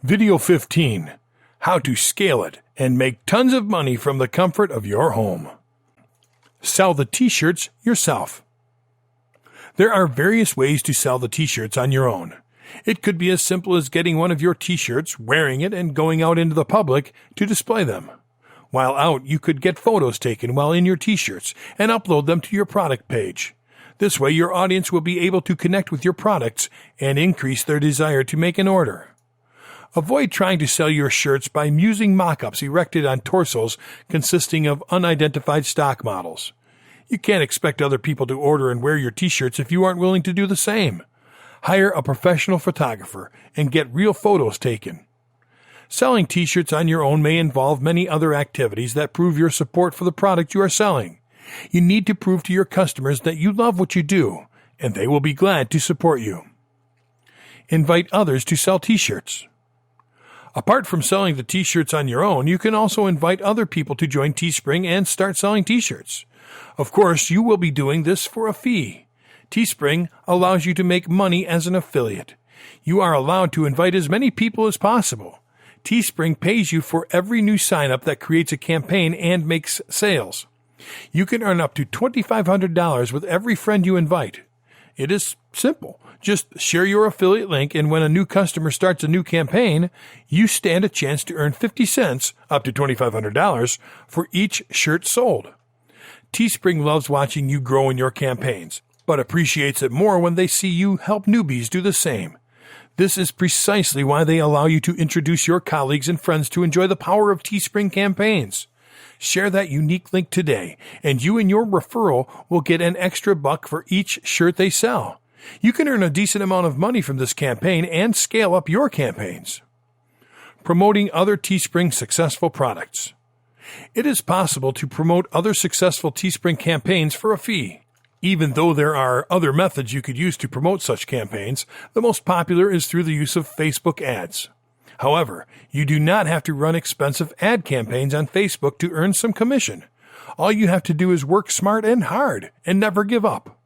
Video 15. How to scale it and make tons of money from the comfort of your home. Sell the t-shirts yourself. There are various ways to sell the t-shirts on your own. It could be as simple as getting one of your t-shirts, wearing it, and going out into the public to display them. While out, you could get photos taken while in your t-shirts and upload them to your product page. This way, your audience will be able to connect with your products and increase their desire to make an order. Avoid trying to sell your shirts by using mock-ups erected on torsos consisting of unidentified stock models. You can't expect other people to order and wear your t-shirts if you aren't willing to do the same. Hire a professional photographer and get real photos taken. Selling t-shirts on your own may involve many other activities that prove your support for the product you are selling. You need to prove to your customers that you love what you do, and they will be glad to support you. Invite others to sell t-shirts. Apart from selling the t-shirts on your own, you can also invite other people to join Teespring and start selling t-shirts. Of course, you will be doing this for a fee. Teespring allows you to make money as an affiliate. You are allowed to invite as many people as possible. Teespring pays you for every new sign-up that creates a campaign and makes sales. You can earn up to $2,500 with every friend you invite. It is simple. Just share your affiliate link, and when a new customer starts a new campaign, you stand a chance to earn 50 cents, up to $2,500, for each shirt sold. Teespring loves watching you grow in your campaigns, but appreciates it more when they see you help newbies do the same. This is precisely why they allow you to introduce your colleagues and friends to enjoy the power of Teespring campaigns. Share that unique link today, and you and your referral will get an extra $1 for each shirt they sell. You can earn a decent amount of money from this campaign and scale up your campaigns. Promoting other Teespring successful products. It is possible to promote other successful Teespring campaigns for a fee. Even though there are other methods you could use to promote such campaigns, the most popular is through the use of Facebook ads. However, you do not have to run expensive ad campaigns on Facebook to earn some commission. All you have to do is work smart and hard and never give up.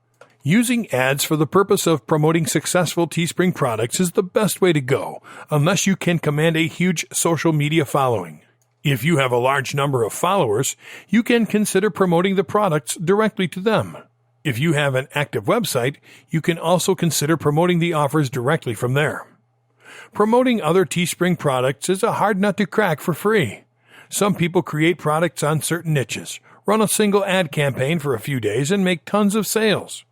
Using ads for the purpose of promoting successful Teespring products is the best way to go, unless you can command a huge social media following. If you have a large number of followers, you can consider promoting the products directly to them. If you have an active website, you can also consider promoting the offers directly from there. Promoting other Teespring products is a hard nut to crack for free. Some people create products on certain niches, run a single ad campaign for a few days, and make tons of sales.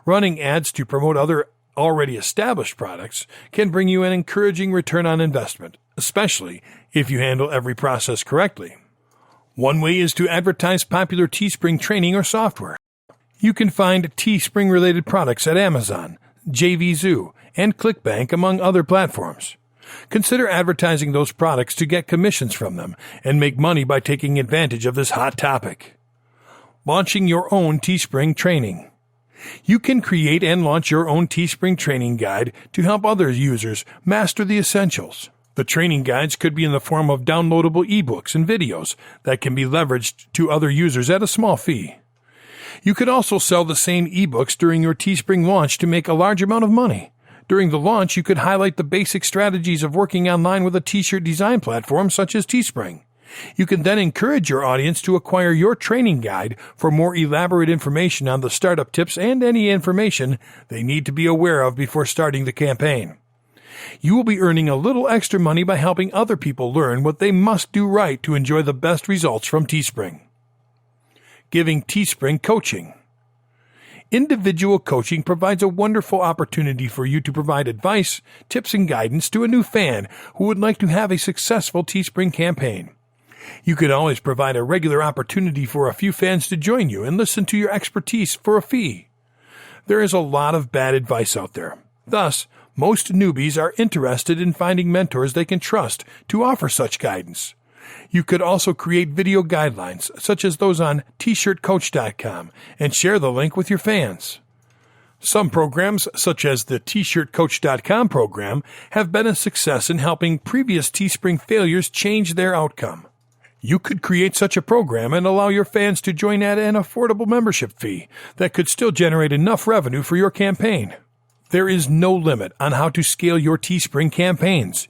Running ads to promote other already established products can bring you an encouraging return on investment, especially if you handle every process correctly. One way is to advertise popular Teespring training or software. You can find Teespring-related products at Amazon, JVZoo, and ClickBank, among other platforms. Consider advertising those products to get commissions from them and make money by taking advantage of this hot topic. Launching your own Teespring training. You can create and launch your own Teespring training guide to help other users master the essentials. The training guides could be in the form of downloadable ebooks and videos that can be leveraged to other users at a small fee. You could also sell the same ebooks during your Teespring launch to make a large amount of money. During the launch, you could highlight the basic strategies of working online with a t-shirt design platform such as Teespring. You can then encourage your audience to acquire your training guide for more elaborate information on the startup tips and any information they need to be aware of before starting the campaign. You will be earning a little extra money by helping other people learn what they must do right to enjoy the best results from Teespring. Giving Teespring coaching. Individual coaching provides a wonderful opportunity for you to provide advice, tips, and guidance to a new fan who would like to have a successful Teespring campaign. You could always provide a regular opportunity for a few fans to join you and listen to your expertise for a fee. There is a lot of bad advice out there. Thus, most newbies are interested in finding mentors they can trust to offer such guidance. You could also create video guidelines, such as those on tshirtcoach.com, and share the link with your fans. Some programs, such as the tshirtcoach.com program, have been a success in helping previous Teespring failures change their outcome. You could create such a program and allow your fans to join at an affordable membership fee that could still generate enough revenue for your campaign. There is no limit on how to scale your Teespring campaigns.